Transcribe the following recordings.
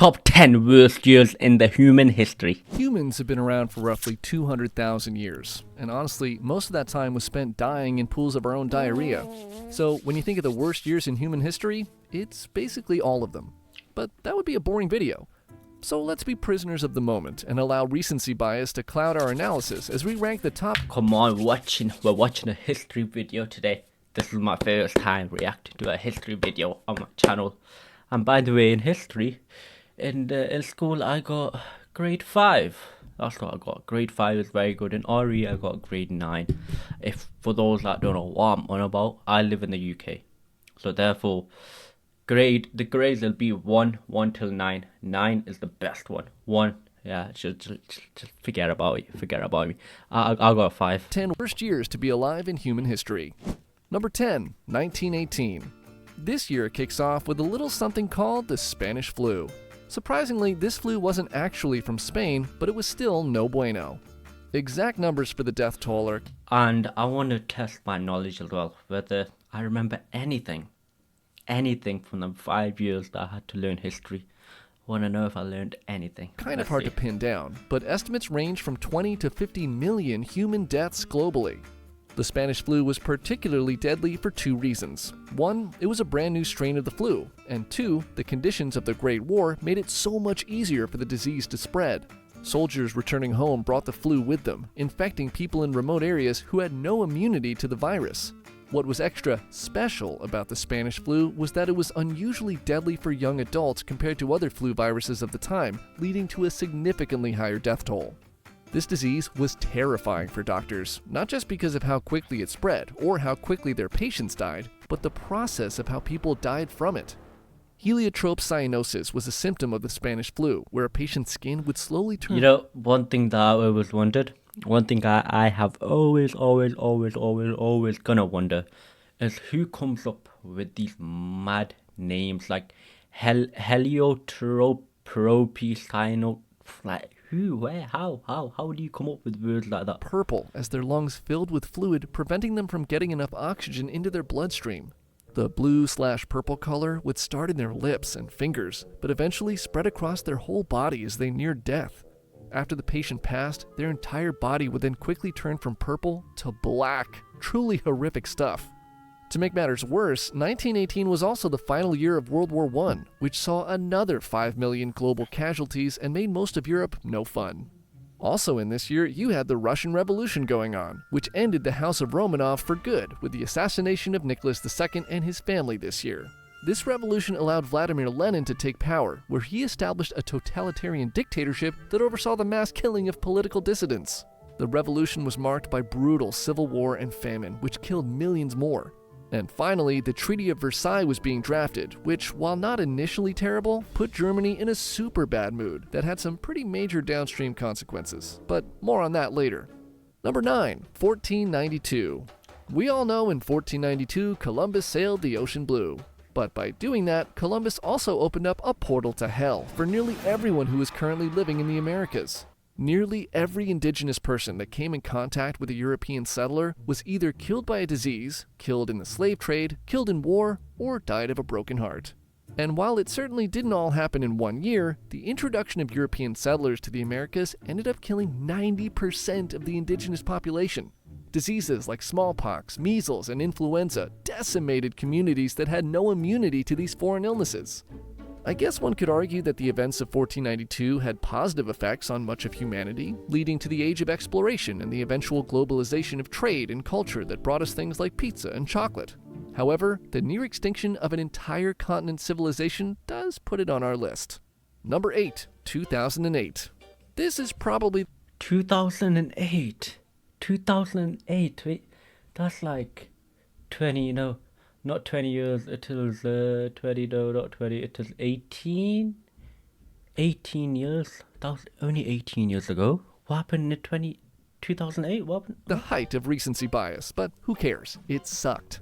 Top 10 worst years in the human history. Humans have been around for roughly 200,000 years, and honestly, most of that time was spent dying in pools of our own diarrhea. So when you think of the worst years in human history, it's basically all of them. But that would be a boring video. So let's be prisoners of the moment and allow recency bias to cloud our analysis as we rank the top. Come on, we're watching a history video today. This is my first time reacting to a history video on my channel. And by the way, in history, in school I got grade 5. That's what I got. Grade 5 is very good. In RE I got grade 9. If for those that don't know what I'm on about, I live in the UK. So therefore, the grades will be 1 till 9. 9 is the best one. 1, yeah, just forget about it. Forget about me. I got 5. 10 worst years to be alive in human history. Number 10, 1918. This year kicks off with a little something called the Spanish flu. Surprisingly, this flu wasn't actually from Spain, but it was still no bueno. Exact numbers for the death toll are... And I want to test my knowledge as well, whether I remember anything from the 5 years that I had to learn history. I want to know if I learned anything. Kind of hard to pin down, but estimates range from 20 to 50 million human deaths globally. The Spanish flu was particularly deadly for 2 reasons. 1, it was a brand new strain of the flu, and 2, the conditions of the Great War made it so much easier for the disease to spread. Soldiers returning home brought the flu with them, infecting people in remote areas who had no immunity to the virus. What was extra special about the Spanish flu was that it was unusually deadly for young adults compared to other flu viruses of the time, leading to a significantly higher death toll. This disease was terrifying for doctors, not just because of how quickly it spread or how quickly their patients died, but the process of how people died from it. Heliotrope cyanosis was a symptom of the Spanish flu, where a patient's skin would slowly turn... You know, one thing that I always wondered, one thing I have always gonna wonder, is who comes up with these mad names like heliotrope cyanosis, like... Who, where, how do you come up with words like that? Purple, as their lungs filled with fluid, preventing them from getting enough oxygen into their bloodstream. The blue/purple color would start in their lips and fingers, but eventually spread across their whole body as they neared death. After the patient passed, their entire body would then quickly turn from purple to black. Truly horrific stuff. To make matters worse, 1918 was also the final year of World War I, which saw another 5 million global casualties and made most of Europe no fun. Also in this year, you had the Russian Revolution going on, which ended the House of Romanov for good with the assassination of Nicholas II and his family this year. This revolution allowed Vladimir Lenin to take power, where he established a totalitarian dictatorship that oversaw the mass killing of political dissidents. The revolution was marked by brutal civil war and famine, which killed millions more. And finally, the Treaty of Versailles was being drafted, which, while not initially terrible, put Germany in a super bad mood that had some pretty major downstream consequences. But more on that later. Number 9, 1492. We all know in 1492, Columbus sailed the ocean blue. But by doing that, Columbus also opened up a portal to hell for nearly everyone who is currently living in the Americas. Nearly every indigenous person that came in contact with a European settler was either killed by a disease, killed in the slave trade, killed in war, or died of a broken heart. And while it certainly didn't all happen in 1 year, the introduction of European settlers to the Americas ended up killing 90% of the indigenous population. Diseases like smallpox, measles, and influenza decimated communities that had no immunity to these foreign illnesses. I guess one could argue that the events of 1492 had positive effects on much of humanity, leading to the age of exploration and the eventual globalization of trade and culture that brought us things like pizza and chocolate. However, the near extinction of an entire continent civilization does put it on our list. Number 8, 2008. This is probably... 2008? 2008? Wait, that's like 20, not 20 years, it was 20, no, not 20, it was 18? 18 years? That was only 18 years ago. What happened in 2008? What happened? The height of recency bias, but who cares? It sucked.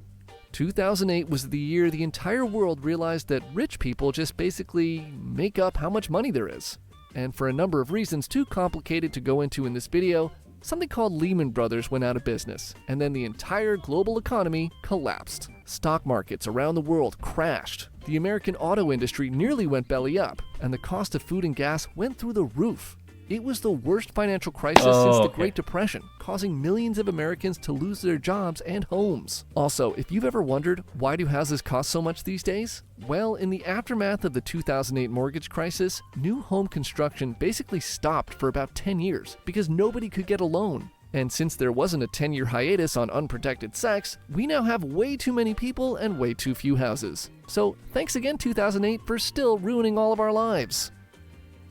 2008 was the year the entire world realized that rich people just basically make up how much money there is. And for a number of reasons too complicated to go into in this video, something called Lehman Brothers went out of business, and then the entire global economy collapsed. Stock markets around the world crashed. the American auto industry nearly went belly up, and the cost of food and gas went through the roof. It was the worst financial crisis since the Great Depression, causing millions of Americans to lose their jobs and homes. Also, if you've ever wondered, why do houses cost so much these days? Well, in the aftermath of the 2008 mortgage crisis, new home construction basically stopped for about 10 years because nobody could get a loan. And since there wasn't a 10-year hiatus on unprotected sex, we now have way too many people and way too few houses. So thanks again 2008 for still ruining all of our lives.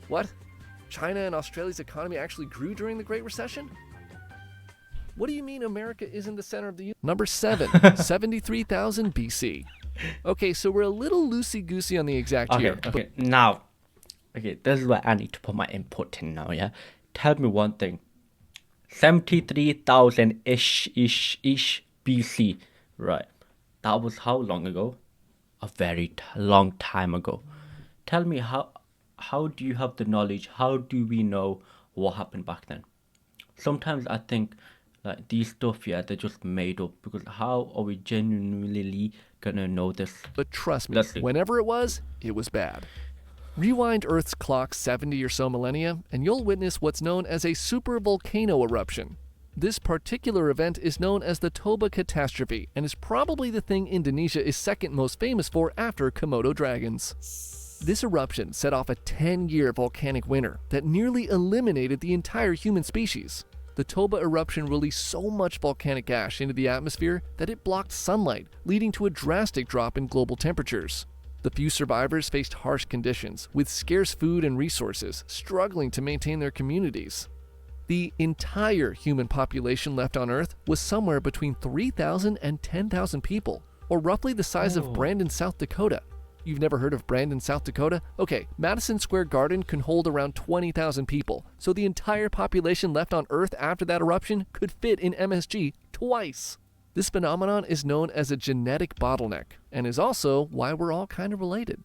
What? China and Australia's economy actually grew during the Great Recession? What do you mean America isn't the center of the universe? Number 7, 73,000 BC. Okay, so we're a little loosey-goosey on the exact year. Now, this is where I need to put my input in now, yeah? Tell me one thing. 73,000-ish BC. Right. That was how long ago? A very long time ago. Tell me how do you have the knowledge? How do we know what happened back then? Sometimes I think like these stuff, yeah, they're just made up, because how are we genuinely gonna know this? But trust me, whenever it was bad. Rewind Earth's clock 70 or so millennia, and you'll witness what's known as a super volcano eruption. This particular event is known as the Toba catastrophe, and is probably the thing Indonesia is second most famous for after Komodo dragons. This eruption set off a 10-year volcanic winter that nearly eliminated the entire human species. The Toba eruption released so much volcanic ash into the atmosphere that it blocked sunlight, leading to a drastic drop in global temperatures. The few survivors faced harsh conditions, with scarce food and resources, struggling to maintain their communities. The entire human population left on Earth was somewhere between 3,000 and 10,000 people, or roughly the size of Brandon, South Dakota. You've never heard of Brandon, South Dakota? Okay, Madison Square Garden can hold around 20,000 people, so the entire population left on Earth after that eruption could fit in MSG twice. This phenomenon is known as a genetic bottleneck, and is also why we're all kind of related.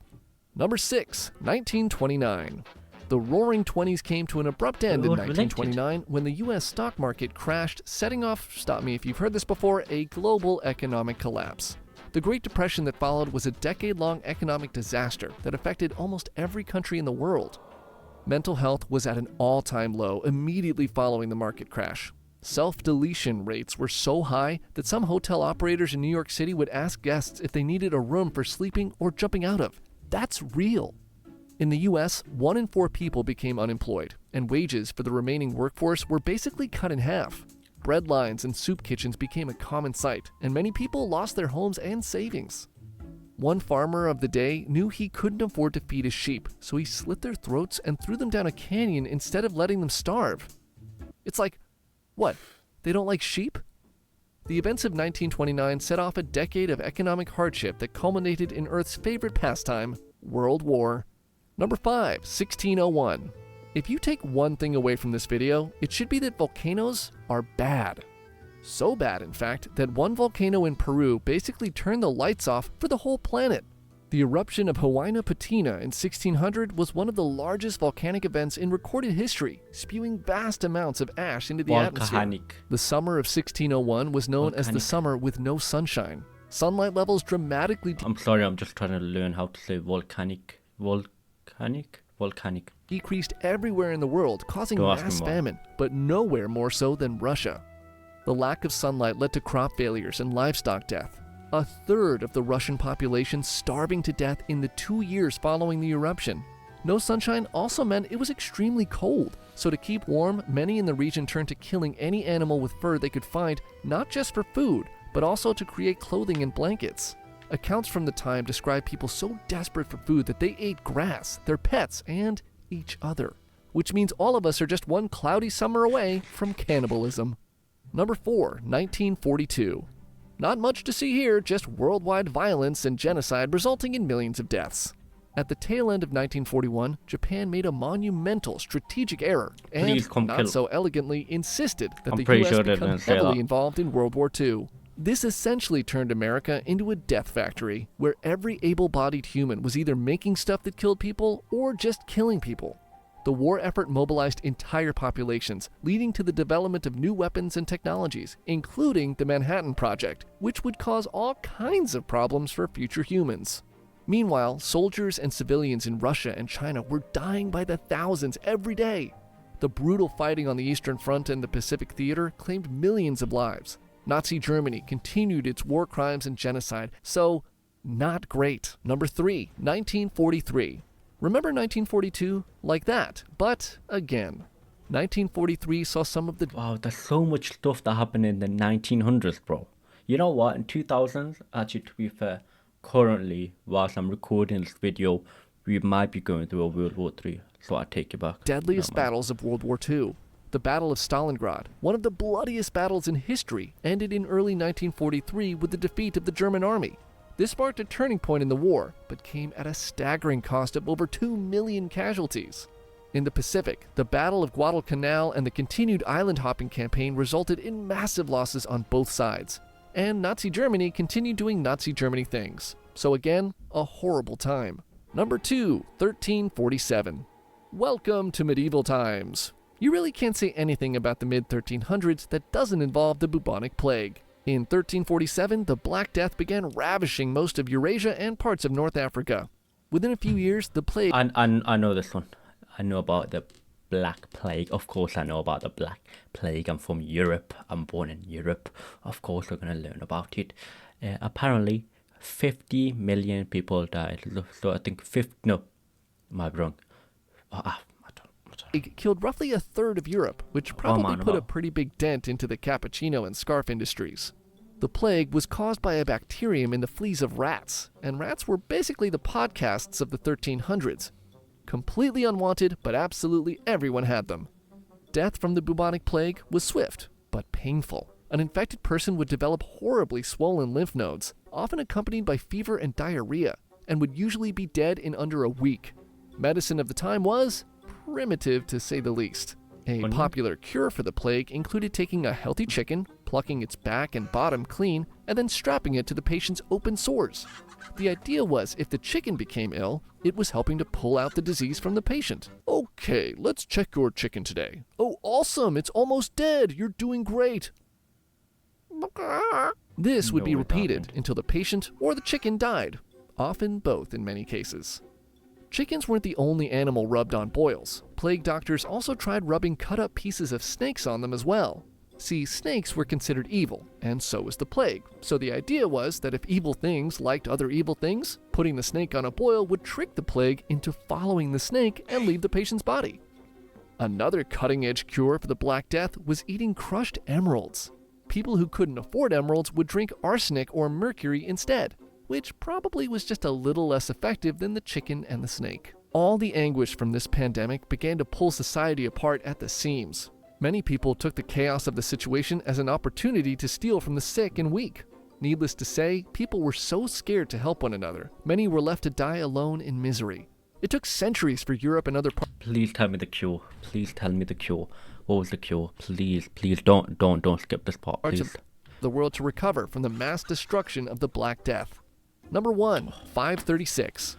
Number 6, 1929. The Roaring Twenties came to an abrupt end in 1929 when the U.S. stock market crashed, setting off, stop me if you've heard this before, a global economic collapse. The Great Depression that followed was a decade-long economic disaster that affected almost every country in the world. Mental health was at an all-time low immediately following the market crash. Self-deletion rates were so high that some hotel operators in New York City would ask guests if they needed a room for sleeping or jumping out of. That's real. In the US, 1 in 4 people became unemployed, and wages for the remaining workforce were basically cut in half. Bread lines and soup kitchens became a common sight, and many people lost their homes and savings. One farmer of the day knew he couldn't afford to feed his sheep, so he slit their throats and threw them down a canyon instead of letting them starve. It's like, what? They don't like sheep? The events of 1929 set off a decade of economic hardship that culminated in Earth's favorite pastime, World War. Number 5, 1601. If you take one thing away from this video, it should be that volcanoes are bad. So bad, in fact, that one volcano in Peru basically turned the lights off for the whole planet. The eruption of Huayna Patina in 1600 was one of the largest volcanic events in recorded history, spewing vast amounts of ash into the atmosphere. The summer of 1601 was known as the summer with no sunshine. Sunlight levels dramatically I'm sorry, I'm just trying to learn how to say volcanic. Decreased everywhere in the world, causing mass famine, but nowhere more so than Russia. The lack of sunlight led to crop failures and livestock death. A third of the Russian population starving to death in the 2 years following the eruption. No sunshine also meant it was extremely cold, so to keep warm, many in the region turned to killing any animal with fur they could find, not just for food, but also to create clothing and blankets. Accounts from the time describe people so desperate for food that they ate grass, their pets, and each other, which means all of us are just one cloudy summer away from cannibalism. Number 4, 1942. Not much to see here, just worldwide violence and genocide resulting in millions of deaths. At the tail end of 1941, Japan made a monumental strategic error and, not so elegantly, insisted that the U.S. become heavily involved in World War II. This essentially turned America into a death factory, where every able-bodied human was either making stuff that killed people or just killing people. The war effort mobilized entire populations, leading to the development of new weapons and technologies, including the Manhattan Project, which would cause all kinds of problems for future humans. Meanwhile, soldiers and civilians in Russia and China were dying by the thousands every day. The brutal fighting on the Eastern Front and the Pacific Theater claimed millions of lives. Nazi Germany continued its war crimes and genocide, so not great. Number 3, 1943. Remember 1942? Like that, but again. 1943 saw some of the... Wow, there's so much stuff that happened in the 1900s, bro. You know what? In 2000s, actually, to be fair, currently, whilst I'm recording this video, we might be going through a World War III. So I take it back. Deadliest battles of World War II. The Battle of Stalingrad, one of the bloodiest battles in history, ended in early 1943 with the defeat of the German army. This marked a turning point in the war, but came at a staggering cost of over 2 million casualties. In the Pacific, the Battle of Guadalcanal and the continued island-hopping campaign resulted in massive losses on both sides. And Nazi Germany continued doing Nazi Germany things. So again, a horrible time. Number 2, 1347. Welcome to medieval times. You really can't say anything about the mid-1300s that doesn't involve the bubonic plague. In 1347, the Black Death began ravishing most of Eurasia and parts of North Africa. Within a few years, the plague... I know this one. I know about the Black Plague. Of course I know about the Black Plague. I'm from Europe. I'm born in Europe. Of course we're going to learn about it. Apparently, 50 million people died. So I think 50... No, am I wrong? It killed roughly a third of Europe, which probably put a pretty big dent into the cappuccino and scarf industries. The plague was caused by a bacterium in the fleas of rats, and rats were basically the podcasts of the 1300s. Completely unwanted, but absolutely everyone had them. Death from the bubonic plague was swift, but painful. An infected person would develop horribly swollen lymph nodes, often accompanied by fever and diarrhea, and would usually be dead in under a week. Medicine of the time was primitive, to say the least. A popular cure for the plague included taking a healthy chicken, plucking its back and bottom clean, and then strapping it to the patient's open sores. The idea was if the chicken became ill, it was helping to pull out the disease from the patient. Okay, let's check your chicken today. Oh, awesome, it's almost dead, you're doing great. This would be repeated until the patient or the chicken died, often both in many cases. Chickens weren't the only animal rubbed on boils. Plague doctors also tried rubbing cut-up pieces of snakes on them as well. See, snakes were considered evil, and so was the plague. So the idea was that if evil things liked other evil things, putting the snake on a boil would trick the plague into following the snake and leave the patient's body. Another cutting-edge cure for the Black Death was eating crushed emeralds. People who couldn't afford emeralds would drink arsenic or mercury instead, which probably was just a little less effective than the chicken and the snake. All the anguish from this pandemic began to pull society apart at the seams. Many people took the chaos of the situation as an opportunity to steal from the sick and weak. Needless to say, people were so scared to help one another. Many were left to die alone in misery. It took centuries for Europe and other parts... Please tell me the cure. Please tell me the cure. What was the cure? Please don't skip this part, please. ...of the world to recover from the mass destruction of the Black Death. Number 1, 536.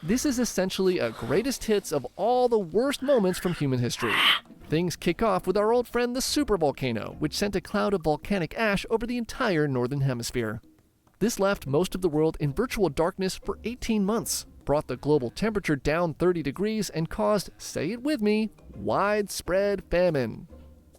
This is essentially a greatest hits of all the worst moments from human history. Things kick off with our old friend the supervolcano, which sent a cloud of volcanic ash over the entire northern hemisphere. This left most of the world in virtual darkness for 18 months, brought the global temperature down 30 degrees, and caused, say it with me, widespread famine.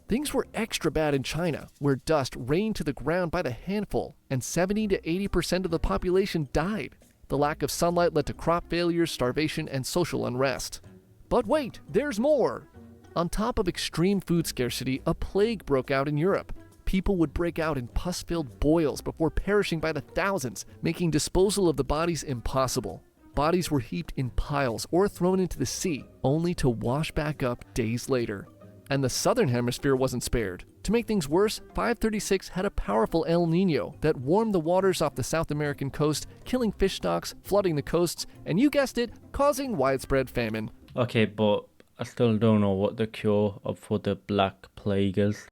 Things were extra bad in China, where dust rained to the ground by the handful, and 70 to 80% of the population died. The lack of sunlight led to crop failures, starvation, and social unrest. But wait, there's more! On top of extreme food scarcity, a plague broke out in Europe. People would break out in pus-filled boils before perishing by the thousands, making disposal of the bodies impossible. Bodies were heaped in piles or thrown into the sea, only to wash back up days later. And the southern hemisphere wasn't spared. To make things worse, 536 had a powerful El Nino that warmed the waters off the South American coast, killing fish stocks, flooding the coasts, and you guessed it, causing widespread famine. Okay, but I still don't know what the cure for the Black Plague is.